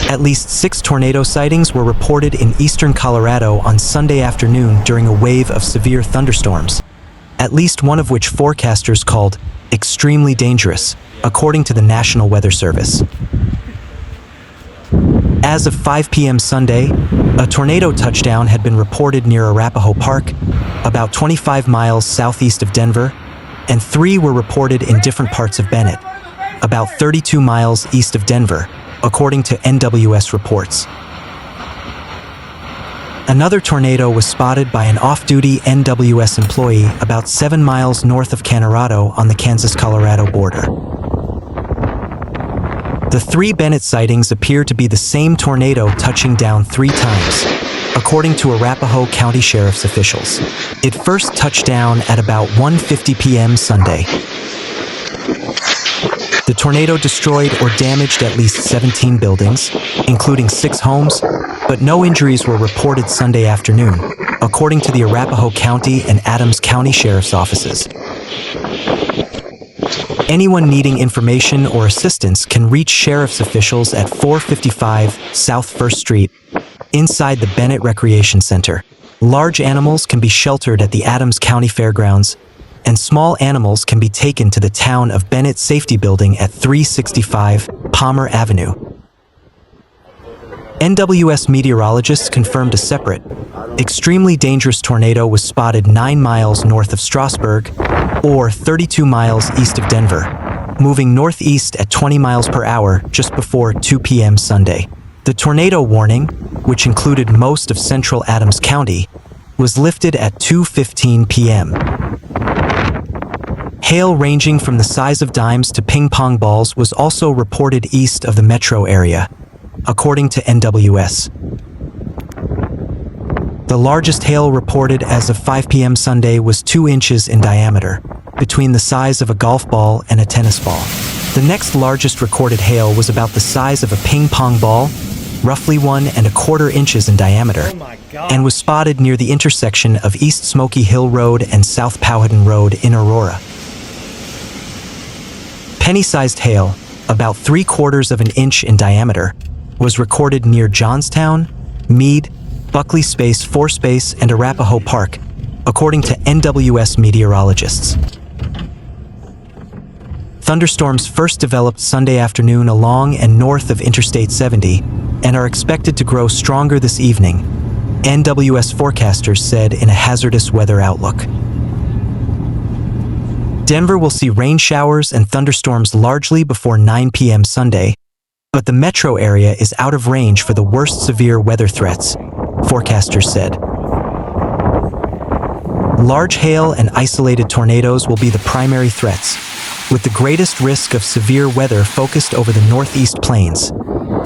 At least 6 tornado sightings were reported in eastern Colorado on Sunday afternoon during a wave of severe thunderstorms, at least one of which forecasters called extremely dangerous, according to the National Weather Service. As of 5 p.m. Sunday, a tornado touchdown had been reported near Arapahoe Park, about 25 miles southeast of Denver, and 3 were reported in different parts of Bennett, about 32 miles east of Denver, according to NWS reports. Another tornado was spotted by an off-duty NWS employee about 7 miles north of Kanorado on the Kansas-Colorado border. The 3 Bennett sightings appear to be the same tornado touching down 3 times, according to Arapahoe County Sheriff's officials. It first touched down at about 1:50 p.m. Sunday. The tornado destroyed or damaged at least 17 buildings, including 6 homes, but no injuries were reported Sunday afternoon, according to the Arapahoe County and Adams County Sheriff's offices. Anyone needing information or assistance can reach sheriff's officials at 455 South 1st Street, inside the Bennett Recreation Center. Large animals can be sheltered at the Adams County Fairgrounds, and small animals can be taken to the Town of Bennett Safety Building at 365 Palmer Avenue. NWS meteorologists confirmed a separate, extremely dangerous tornado was spotted 9 miles north of Strasburg, or 32 miles east of Denver, moving northeast at 20 miles per hour just before 2 p.m. Sunday. The tornado warning, which included most of central Adams County, was lifted at 2:15 p.m. Hail ranging from the size of dimes to ping-pong balls was also reported east of the metro area, according to NWS. The largest hail reported as of 5 p.m. Sunday was 2 inches in diameter, between the size of a golf ball and a tennis ball. The next largest recorded hail was about the size of a ping-pong ball, roughly 1¼ inches in diameter, and was spotted near the intersection of East Smoky Hill Road and South Powhatan Road in Aurora. Penny-sized hail, about 3/4 of an inch in diameter, was recorded near Johnstown, Meade, Buckley Space 4 Space, and Arapahoe Park, according to NWS meteorologists. Thunderstorms first developed Sunday afternoon along and north of Interstate 70 and are expected to grow stronger this evening, NWS forecasters said in a hazardous weather outlook. Denver will see rain showers and thunderstorms largely before 9 p.m. Sunday, but the metro area is out of range for the worst severe weather threats, forecasters said. Large hail and isolated tornadoes will be the primary threats, with the greatest risk of severe weather focused over the northeast plains,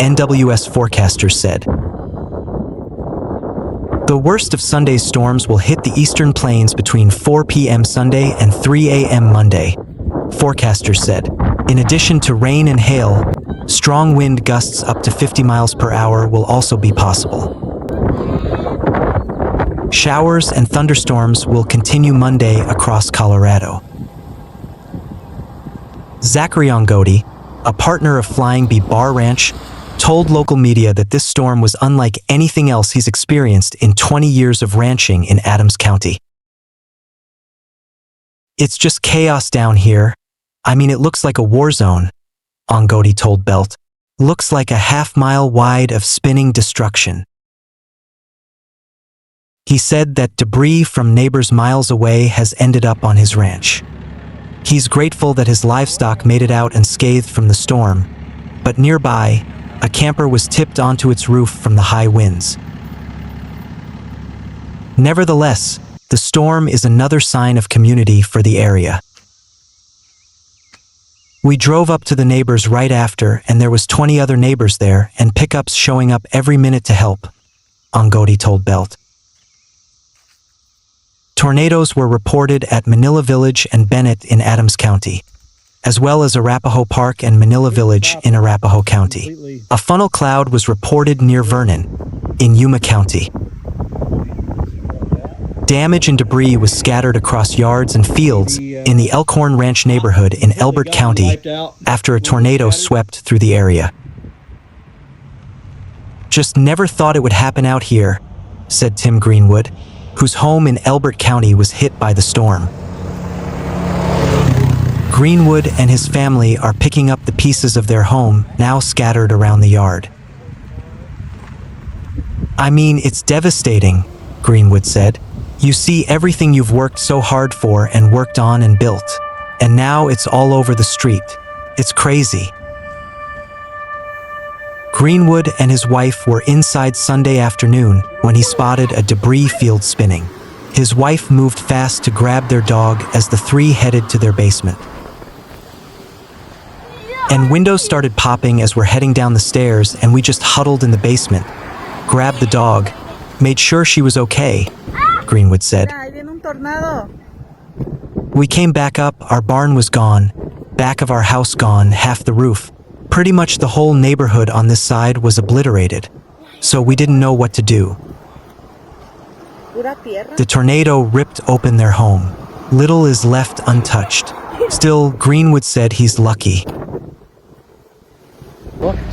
NWS forecasters said. The worst of Sunday's storms will hit the eastern plains between 4 p.m. Sunday and 3 a.m. Monday, forecasters said. In addition to rain and hail, strong wind gusts up to 50 miles per hour will also be possible. Showers and thunderstorms will continue Monday across Colorado. Zachary Ongodi, a partner of Flying Bee Bar Ranch, told local media that this storm was unlike anything else he's experienced in 20 years of ranching in Adams County. "It's just chaos down here. I mean, it looks like a war zone," Ongodi told Belt. "Looks like a half-mile wide of spinning destruction." He said that debris from neighbors miles away has ended up on his ranch. He's grateful that his livestock made it out unscathed from the storm, but nearby, a camper was tipped onto its roof from the high winds. Nevertheless, the storm is another sign of community for the area. "We drove up to the neighbors right after, and there was 20 other neighbors there and pickups showing up every minute to help," Ongodi told Belt. Tornadoes were reported at Manila Village and Bennett in Adams County, as well as Arapahoe Park and Manila Village in Arapahoe County. A funnel cloud was reported near Vernon, in Yuma County. Damage and debris was scattered across yards and fields in the Elkhorn Ranch neighborhood in Elbert County after a tornado swept through the area. Just never thought it would happen out here, said Tim Greenwood, whose home in Elbert County was hit by the storm. Greenwood and his family are picking up the pieces of their home now scattered around the yard. I mean, it's devastating, Greenwood said. You see everything you've worked so hard for and worked on and built, and now it's all over the street. It's crazy. Greenwood and his wife were inside Sunday afternoon when he spotted a debris field spinning. His wife moved fast to grab their dog as the three headed to their basement. And windows started popping as we're heading down the stairs, and we just huddled in the basement, grabbed the dog, made sure she was okay, Greenwood said. We came back up, our barn was gone, back of our house gone, half the roof. Pretty much the whole neighborhood on this side was obliterated, so we didn't know what to do. The tornado ripped open their home. Little is left untouched. Still, Greenwood said he's lucky.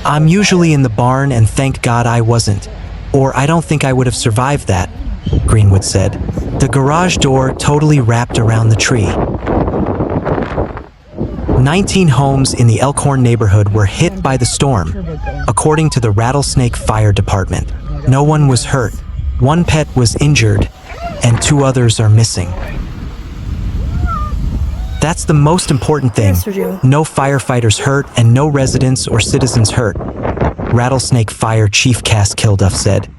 I'm usually in the barn, and thank God I wasn't, or I don't think I would have survived that, Greenwood said. The garage door totally wrapped around the tree. 19 homes in the Elkhorn neighborhood were hit by the storm, according to the Rattlesnake Fire Department. No one was hurt, one pet was injured, and 2 others are missing. That's the most important thing. No firefighters hurt and no residents or citizens hurt, Rattlesnake Fire Chief Cass Kilduff said.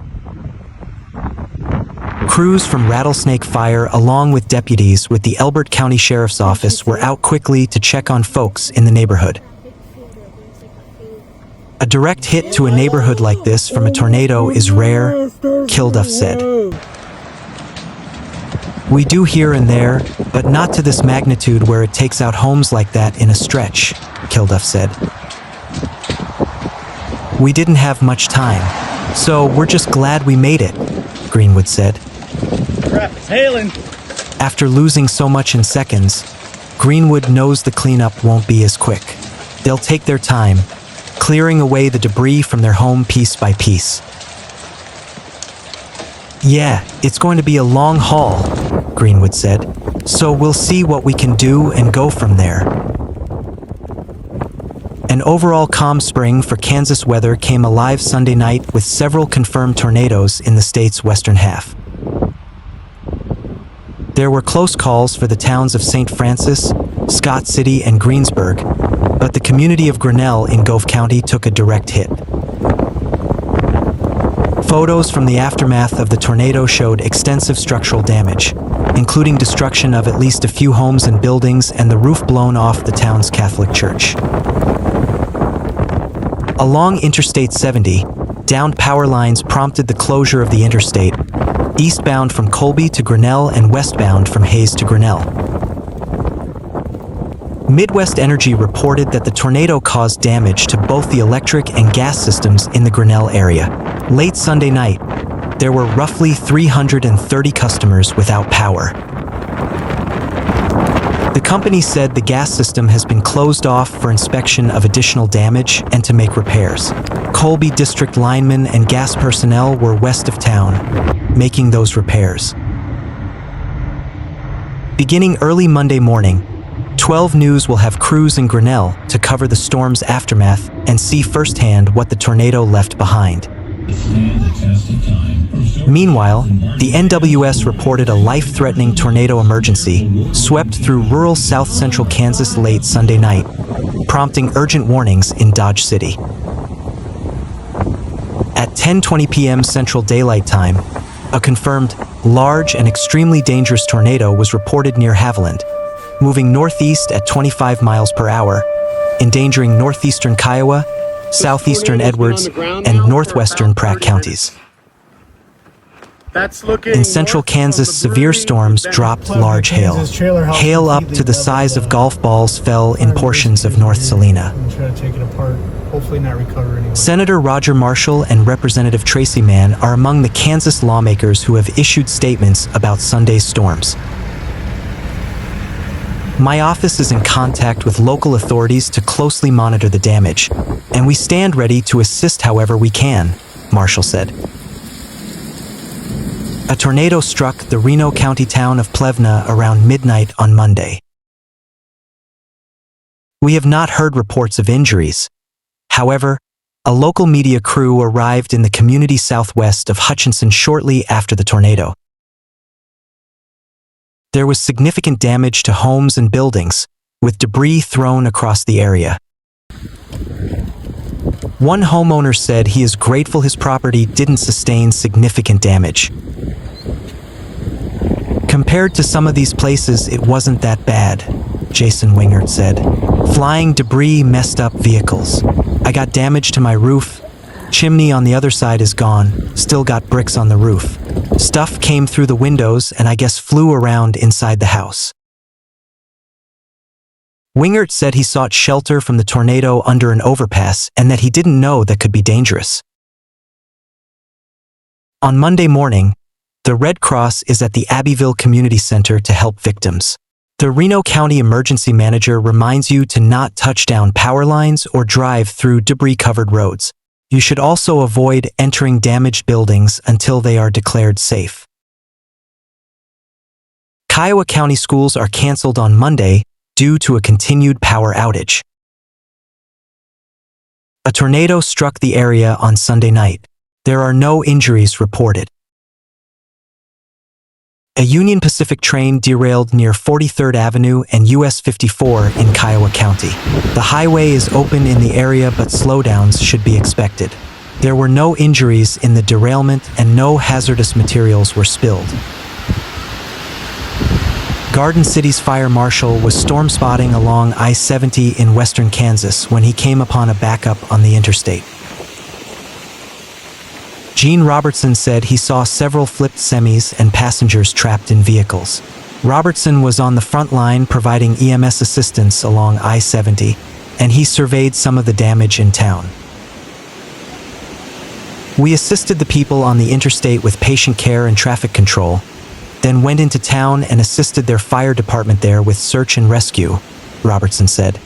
Crews from Rattlesnake Fire, along with deputies with the Elbert County Sheriff's Office, were out quickly to check on folks in the neighborhood. A direct hit to a neighborhood like this from a tornado is rare, Kilduff said. We do here and there, but not to this magnitude where it takes out homes like that in a stretch, Kilduff said. We didn't have much time, so we're just glad we made it, Greenwood said. Crap, it's hailing. After losing so much in seconds, Greenwood knows the cleanup won't be as quick. They'll take their time, clearing away the debris from their home piece by piece. Yeah, it's going to be a long haul, Greenwood said, so we'll see what we can do and go from there. An overall calm spring for Kansas weather came alive Sunday night with several confirmed tornadoes in the state's western half. There were close calls for the towns of St. Francis, Scott City, and Greensburg, but the community of Grinnell in Gove County took a direct hit. Photos from the aftermath of the tornado showed extensive structural damage, including destruction of at least a few homes and buildings and the roof blown off the town's Catholic church. Along Interstate 70, downed power lines prompted the closure of the interstate, eastbound from Colby to Grinnell and westbound from Hayes to Grinnell. Midwest Energy reported that the tornado caused damage to both the electric and gas systems in the Grinnell area. Late Sunday night, there were roughly 330 customers without power. The company said the gas system has been closed off for inspection of additional damage and to make repairs. Colby District linemen and gas personnel were west of town, making those repairs. Beginning early Monday morning, 12 News will have crews in Grinnell to cover the storm's aftermath and see firsthand what the tornado left behind. Meanwhile, the NWS reported a life-threatening tornado emergency swept through rural south-central Kansas late Sunday night, prompting urgent warnings in Dodge City. At 10:20 p.m. Central Daylight Time, a confirmed large and extremely dangerous tornado was reported near Haviland, moving northeast at 25 miles per hour, endangering northeastern Kiowa, southeastern Edwards, and northwestern Pratt counties. In central Kansas, severe storms dropped large hail. Hail up to the size of golf balls fell in portions of North Salina. Senator Roger Marshall and Representative Tracy Mann are among the Kansas lawmakers who have issued statements about Sunday's storms. My office is in contact with local authorities to closely monitor the damage, and we stand ready to assist however we can, Marshall said. A tornado struck the Reno County town of Plevna around midnight on Monday. We have not heard reports of injuries. However, a local media crew arrived in the community southwest of Hutchinson shortly after the tornado. There was significant damage to homes and buildings, with debris thrown across the area. One homeowner said he is grateful his property didn't sustain significant damage. Compared to some of these places, it wasn't that bad, Jason Wingert said. Flying debris messed up vehicles. I got damage to my roof. Chimney on the other side is gone, still got bricks on the roof. Stuff came through the windows and I guess flew around inside the house. Wingert said he sought shelter from the tornado under an overpass and that he didn't know that could be dangerous. On Monday morning, the Red Cross is at the Abbyville Community Center to help victims. The Reno County Emergency Manager reminds you to not touch down power lines or drive through debris-covered roads. You should also avoid entering damaged buildings until they are declared safe. Kiowa County schools are canceled on Monday due to a continued power outage. A tornado struck the area on Sunday night. There are no injuries reported. A Union Pacific train derailed near 43rd Avenue and US 54 in Kiowa County. The highway is open in the area, but slowdowns should be expected. There were no injuries in the derailment and no hazardous materials were spilled. Garden City's fire marshal was storm spotting along I-70 in western Kansas when he came upon a backup on the interstate. Gene Robertson said he saw several flipped semis and passengers trapped in vehicles. Robertson was on the front line providing EMS assistance along I-70, and he surveyed some of the damage in town. We assisted the people on the interstate with patient care and traffic control, then went into town and assisted their fire department there with search and rescue, Robertson said.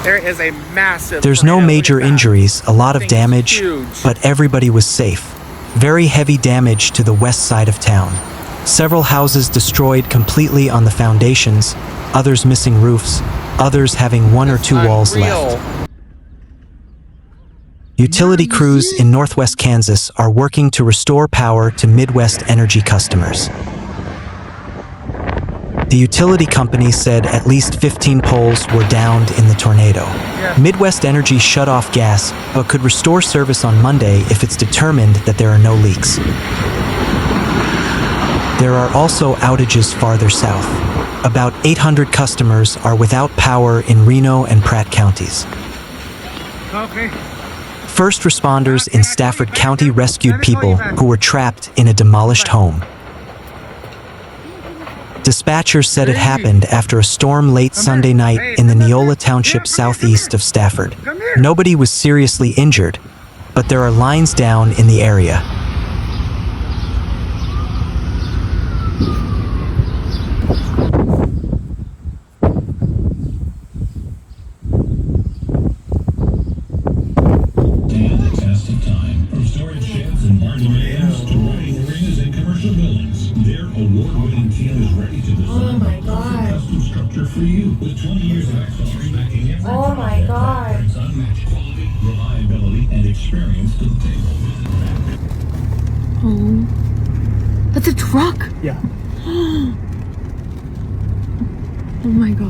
There is a massive There's no major injuries, a lot of damage, but everybody was safe. Very heavy damage to the west side of town. Several houses destroyed completely on the foundations, others missing roofs, others having one or two walls left. Utility crews in northwest Kansas are working to restore power to Midwest Energy customers. The utility company said at least 15 poles were downed in the tornado. Midwest Energy shut off gas, but could restore service on Monday if it's determined that there are no leaks. There are also outages farther south. About 800 customers are without power in Reno and Pratt counties. Okay. First responders in Stafford County rescued people who were trapped in a demolished home. Dispatchers said it happened after a storm late Sunday night in the Neola Township southeast of Stafford. Nobody was seriously injured, but there are lines down in the area. Stand the test of time, from storage sheds and barn dams to riding arenas and commercial buildings. Their award-winning team is ready to design a custom structure for you with 20 years of excellence backing every Oh my God. brings unmatched quality, reliability, and experience to the table. Oh, that's a truck. Yeah. Oh my God.